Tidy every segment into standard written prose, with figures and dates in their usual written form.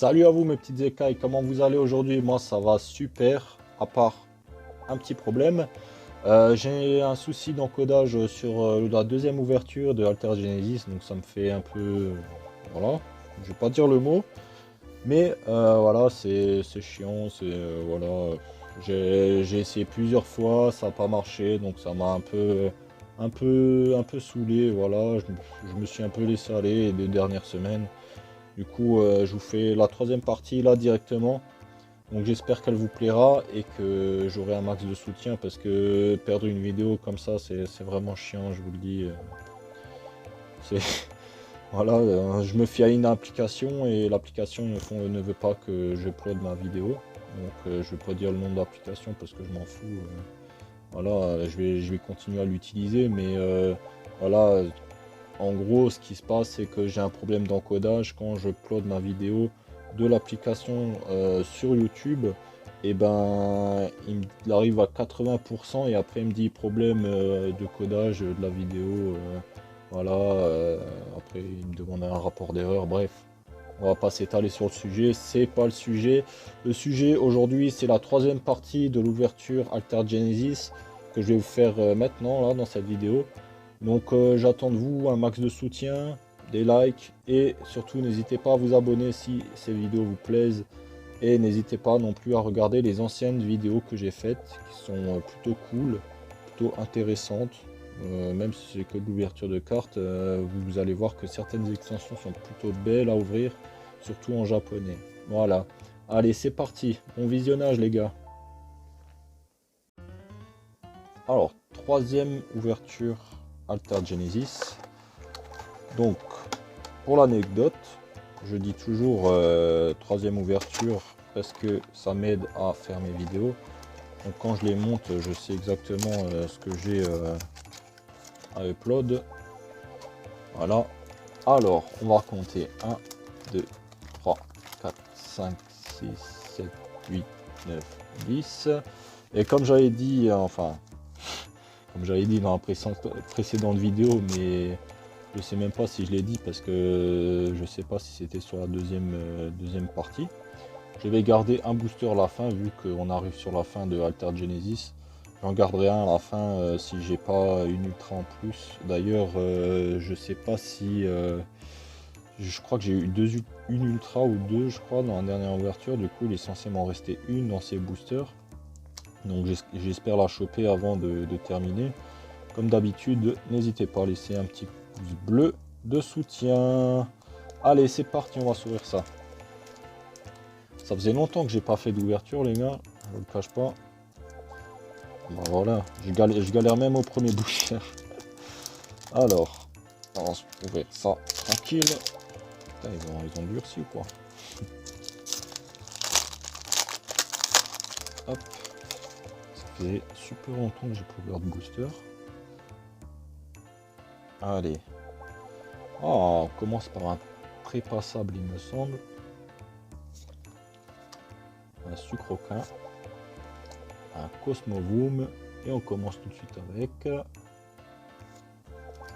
Salut à vous mes petites écailles, comment vous allez aujourd'hui? Moi ça va super, à part un petit problème. J'ai un souci d'encodage sur la deuxième ouverture de Alter Genesis, donc ça me fait un peu... voilà, je vais pas dire le mot, mais voilà, c'est chiant, voilà, j'ai essayé plusieurs fois, ça n'a pas marché, donc ça m'a un peu saoulé, voilà, je me suis un peu laissé aller les dernières semaines. Du coup, je vous fais la troisième partie là directement. Donc j'espère qu'elle vous plaira et que j'aurai un max de soutien parce que perdre une vidéo comme ça, c'est vraiment chiant, je vous le dis. C'est voilà, je me fie à une application et l'application ne veut pas que je upload ma vidéo. Donc je vais pas dire le nom de l'application parce que je m'en fous. Voilà, je vais continuer à l'utiliser, mais voilà. En gros, ce qui se passe, c'est que j'ai un problème d'encodage quand je upload ma vidéo de l'application sur YouTube. Et ben, il arrive à 80% et après il me dit problème de codage de la vidéo. Voilà, après il me demande un rapport d'erreur. Bref, on va pas s'étaler sur le sujet, c'est pas le sujet. Le sujet aujourd'hui, c'est la troisième partie de l'ouverture Alter Genesis que je vais vous faire maintenant là dans cette vidéo. Donc j'attends de vous un max de soutien, des likes et surtout n'hésitez pas à vous abonner si ces vidéos vous plaisent et n'hésitez pas non plus à regarder les anciennes vidéos que j'ai faites qui sont plutôt cool, plutôt intéressantes. Même si c'est que de l'ouverture de cartes, vous allez voir que certaines extensions sont plutôt belles à ouvrir, surtout en japonais. Voilà, allez c'est parti, bon visionnage les gars. Alors, troisième ouverture Alter Genesis. Donc, pour l'anecdote, je dis toujours troisième ouverture parce que ça m'aide à faire mes vidéos. Donc quand je les monte, je sais exactement ce que j'ai à upload. Voilà. Alors, on va compter 1, 2, 3, 4, 5, 6, 7, 8, 9, 10. Et comme j'avais dit, comme j'avais dit dans la précédente vidéo, mais je sais même pas si je l'ai dit parce que je sais pas si c'était sur la deuxième partie. Je vais garder un booster à la fin vu qu'on arrive sur la fin de Alter Genesis. J'en garderai un à la fin si j'ai pas une ultra en plus. D'ailleurs, je sais pas si... je crois que j'ai eu une ultra ou deux, je crois, dans la dernière ouverture. Du coup, il est censé m'en rester une dans ces boosters. Donc j'espère la choper avant de terminer. Comme d'habitude, n'hésitez pas à laisser un petit pouce bleu de soutien. Allez, c'est parti, on va s'ouvrir ça. Ça faisait longtemps que j'ai pas fait d'ouverture, les gars. Je le cache pas. Bah voilà, je galère même au premier booster. Alors, on va ouvrir ça tranquille. Putain, ils ont durci ou quoi? Hop. Ça fait super longtemps que j'ai pas ouvert de booster. Allez. Ah, on commence par un prépassable, il me semble. Un sucroquin. Un Cosmovoom. Et on commence tout de suite avec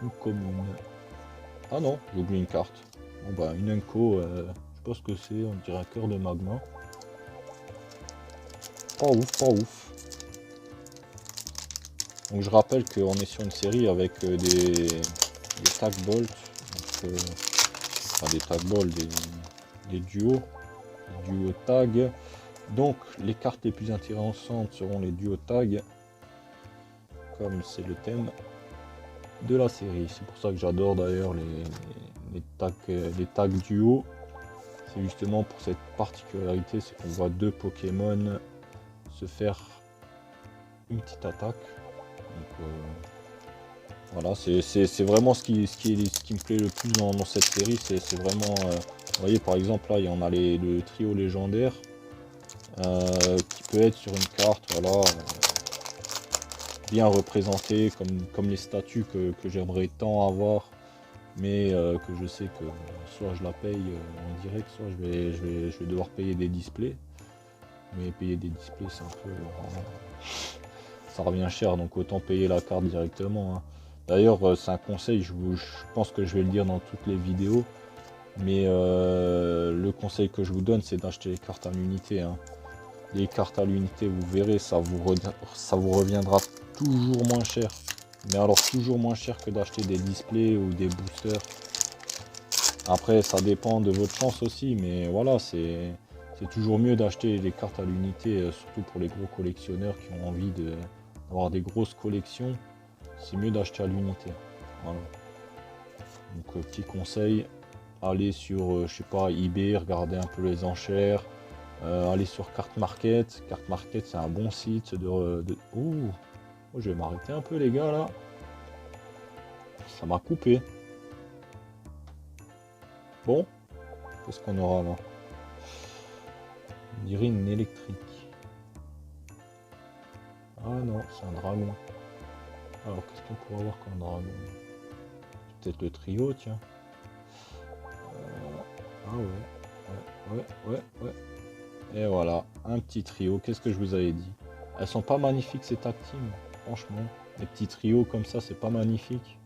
une commune. Ah non, j'ai oublié une carte. Bon bah une Enco, je sais pas ce que c'est, on dirait un cœur de magma. Pas ouf, pas ouf. Donc je rappelle qu'on est sur une série avec des tag bolts, enfin des tag bolts, des duos tag. Donc les cartes les plus intéressantes seront les duos tag, comme c'est le thème de la série. C'est pour ça que j'adore d'ailleurs les tags duo. C'est justement pour cette particularité, c'est qu'on voit deux Pokémon se faire une petite attaque. Donc voilà, c'est vraiment ce qui me plaît le plus dans cette série. C'est vraiment, vous voyez par exemple là, il y en a le trio légendaire qui peut être sur une carte, voilà, bien représenté comme les statues que j'aimerais tant avoir. Mais que je sais que soit je la paye en direct, soit je vais devoir payer des displays. Mais payer des displays, c'est un peu... ça revient cher, donc autant payer la carte directement. Hein. D'ailleurs, c'est un conseil, je pense que je vais le dire dans toutes les vidéos. Mais le conseil que je vous donne, c'est d'acheter les cartes à l'unité, hein. Les cartes à l'unité, vous verrez, ça vous reviendra toujours moins cher. Mais alors toujours moins cher que d'acheter des displays ou des boosters. Après, ça dépend de votre chance aussi, mais voilà, c'est toujours mieux d'acheter les cartes à l'unité, surtout pour les gros collectionneurs qui ont envie d'avoir des grosses collections. C'est mieux d'acheter à l'unité. Voilà. Donc, petit conseil, allez sur, je sais pas, eBay, regardez un peu les enchères. Allez sur Carte Market. Carte Market, c'est un bon site de... Ouh, oh, je vais m'arrêter un peu, les gars, là. Ça m'a coupé. Bon, qu'est-ce qu'on aura là? On dirait une électrique. Ah non, c'est un dragon. Alors, qu'est-ce qu'on pourrait avoir comme dragon? Peut-être le trio, tiens. Ah ouais. Et voilà, un petit trio. Qu'est-ce que je vous avais dit? Elles sont pas magnifiques, ces tag teams, franchement. Les petits trios comme ça, c'est pas magnifique.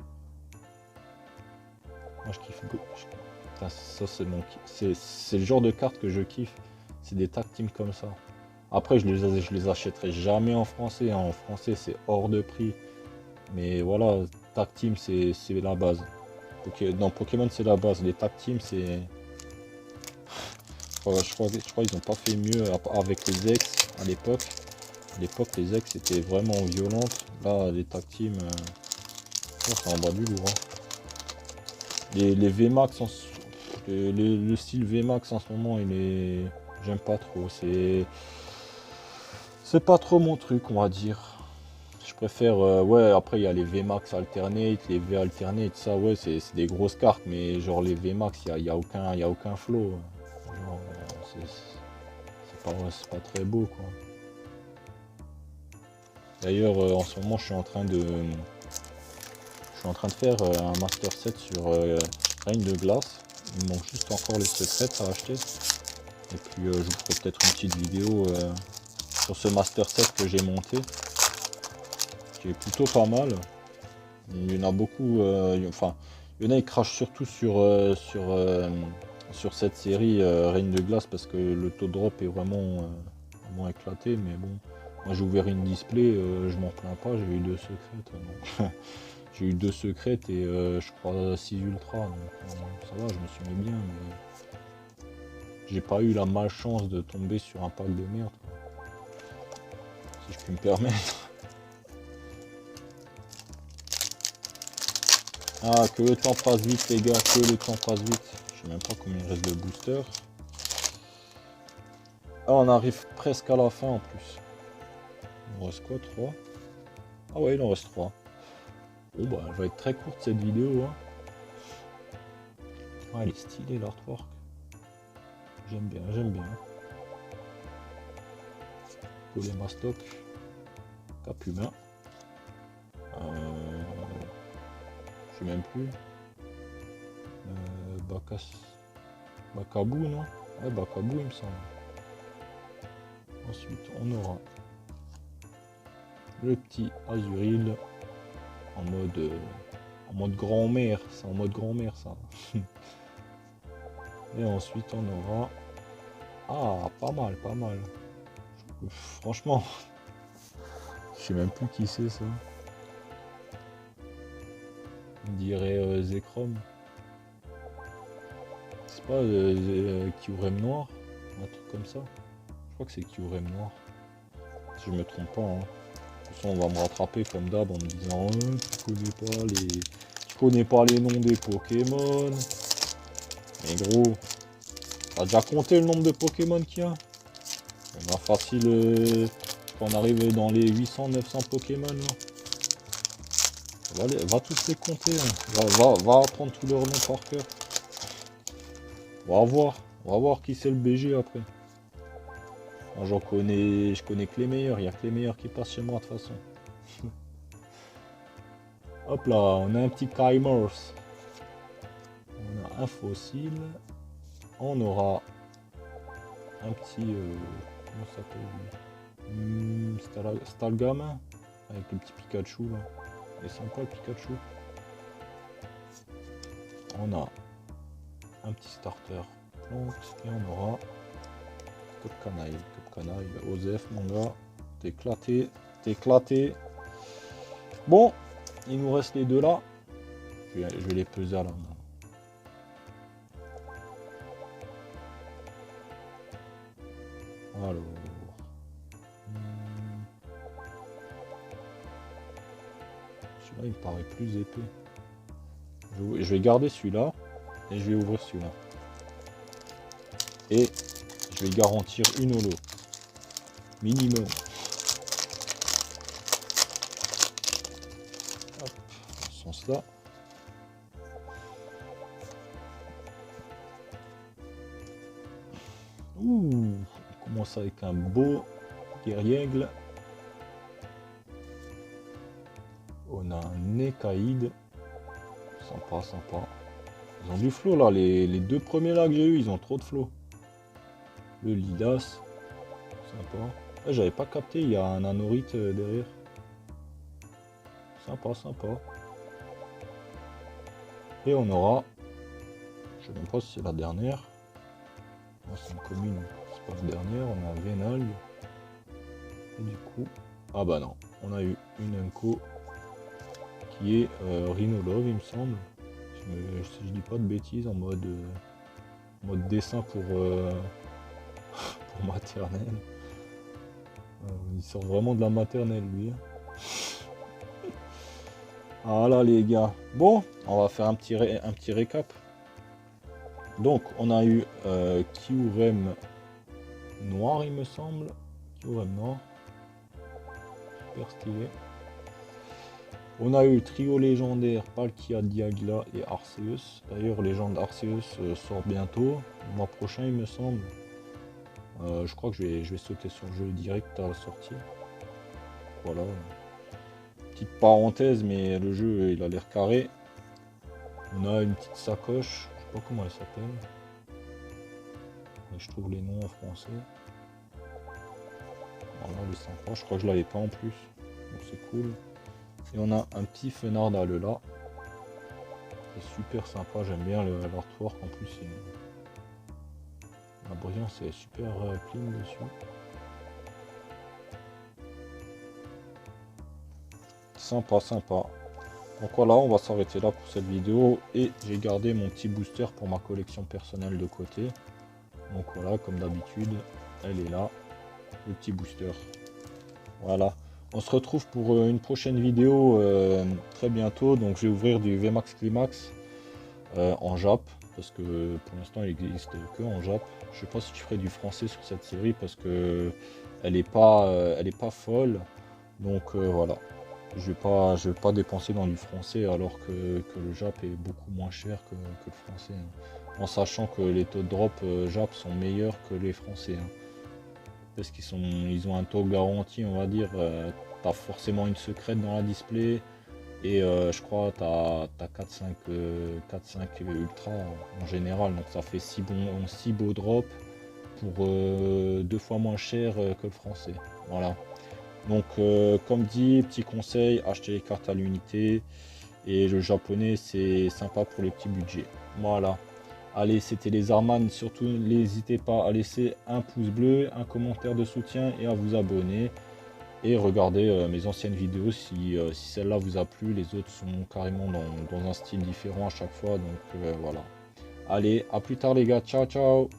Moi, je kiffe. Putain, ça, c'est le genre de carte que je kiffe. C'est des tag teams comme ça. Après, je les achèterai jamais en français, hein. En français, c'est hors de prix. Mais voilà, tag team, c'est la base. Dans Pokémon, c'est la base. Les tag teams, c'est... Je crois qu'ils n'ont pas fait mieux avec les ex à l'époque. À l'époque, les ex étaient vraiment violentes. Là, les tag teams, c'est en bas du lourd, hein. Les VMAX, le style VMAX en ce moment, j'aime pas trop. C'est pas trop mon truc, on va dire. Je préfère, ouais, après il y a les VMAX Alternate, les V Alternate, ça, ouais, c'est des grosses cartes, mais genre les VMAX, il y a aucun flow. Genre, c'est pas très beau, quoi. D'ailleurs, en ce moment, je suis en train de faire un master set sur Reign de Glace. Il me manque juste encore les secrets à acheter. Et puis, je vous ferai peut-être une petite vidéo sur ce master set que j'ai monté, qui est plutôt pas mal. Il y en a beaucoup, enfin, il y en a qui crachent surtout sur cette série Reign de Glace parce que le taux de drop est vraiment éclaté, mais bon, moi j'ai ouvert une display, je m'en plains pas, j'ai eu 2 secrètes, donc j'ai eu 2 secrètes et je crois 6 ultra, donc ça va, je me suis mis bien, mais j'ai pas eu la malchance de tomber sur un pack de merde, quoi, si je puis me permettre. Ah, que le temps passe vite, les gars, que le temps passe vite. Je sais même pas combien il reste de boosters. Ah, on arrive presque à la fin en plus. Il en reste quoi, 3? Ah ouais, il en reste 3. Bon bah, elle va être très courte cette vidéo, hein. Ah, elle est stylée l'artwork. J'aime bien, j'aime bien. Polémastoc. Cap humain. Je sais même plus. Bacabou, non? Ouais, Bacabou, il me semble. Ensuite, on aura le petit Azuril en mode grand-mère. C'est en mode grand-mère, ça. Et ensuite, on aura... Ah, pas mal, pas mal. Franchement, je sais même plus qui c'est, ça. On dirait Zekrom. C'est pas Kyurem noir, un truc comme ça. Je crois que c'est Kyurem noir. Si je me trompe pas, hein. De toute façon, on va me rattraper comme d'hab en me disant tu connais pas les noms des Pokémon. Mais gros, t'as déjà compté le nombre de Pokémon qu'il y a? C'est pas facile quand on arrive dans les 800-900 Pokémon là. Va tous les compter, hein. Va apprendre tous leurs noms par cœur. On va voir qui c'est le BG après. Moi je connais que les meilleurs, il n'y a que les meilleurs qui passent chez moi de toute façon. Hop là, on a un petit Kymers. On a un fossile. On aura un petit... comment ça s'appelle? Stalgam. Avec le petit Pikachu là. Il est sympa le Pikachu. On a un petit starter plante et on aura Top Canaille, Osef mon gars, t'es éclaté, t'es éclaté. Bon, il nous reste les deux là, je vais les peser à la main. Alors, celui-là il me paraît plus épais. Je vais garder celui-là et je vais ouvrir celui-là. Et je vais garantir une holo. Minimum. Hop, dans ce sens-là. Ouh, on commence avec un beau guerriègle. On a un Ekaïd. Sympa, sympa. Ils ont du flow là, les deux premiers là que j'ai eu, ils ont trop de flow. Le Lidas, sympa. Ah, j'avais pas capté, il y a un anorite derrière. Sympa, sympa. Et on aura, je sais même pas si c'est la dernière. C'est une commune, c'est pas la dernière. On a Vénal. Et du coup, ah bah non, on a eu une Unco qui est Rhinolove, il me semble. Si je dis pas de bêtises, en mode dessin pour maternelle. Il sort vraiment de la maternelle lui. Voilà les gars. Bon, on va faire un petit récap. Donc on a eu Kyurem noir il me semble. Kyurem noir. Super stylé. On a eu le trio légendaire Palkia, Diagla et Arceus. D'ailleurs, légende Arceus sort bientôt, le mois prochain il me semble. Je crois que je vais sauter sur le jeu direct à la sortie. Voilà. Petite parenthèse, mais le jeu il a l'air carré. On a une petite sacoche, je sais pas comment elle s'appelle. Je trouve les noms en français. Voilà, elle est sympa, je crois que je l'avais pas en plus. Donc c'est cool. Et on a un petit Fenardal là. C'est super sympa, j'aime bien l'artwork en plus. La brillance est super clean dessus. Sympa, sympa. Donc voilà, on va s'arrêter là pour cette vidéo. Et j'ai gardé mon petit booster pour ma collection personnelle de côté. Donc voilà, comme d'habitude, elle est là. Le petit booster. Voilà. On se retrouve pour une prochaine vidéo très bientôt. Donc je vais ouvrir du VMAX Climax en Jap. Parce que pour l'instant il n'existe que en Jap. Je sais pas si je ferai du français sur cette série parce que elle est pas folle. Donc voilà. Je vais pas dépenser dans du français alors que le Jap est beaucoup moins cher que le français. Hein. En sachant que les taux de drop Jap sont meilleurs que les français. Hein. Parce qu'ils ont un taux garanti, on va dire. T'as forcément une secrète dans la display. Et je crois t'as 4-5 ultra en général. Donc ça fait 6 beaux drops pour 2 fois moins cher que le français. Voilà. Donc comme dit, petit conseil, achetez les cartes à l'unité. Et le japonais c'est sympa pour les petits budgets. Voilà. Allez, c'était les Arman, surtout n'hésitez pas à laisser un pouce bleu, un commentaire de soutien et à vous abonner. Et regardez mes anciennes vidéos si celle-là vous a plu, les autres sont carrément dans un style différent à chaque fois, donc voilà. Allez, à plus tard les gars, ciao ciao.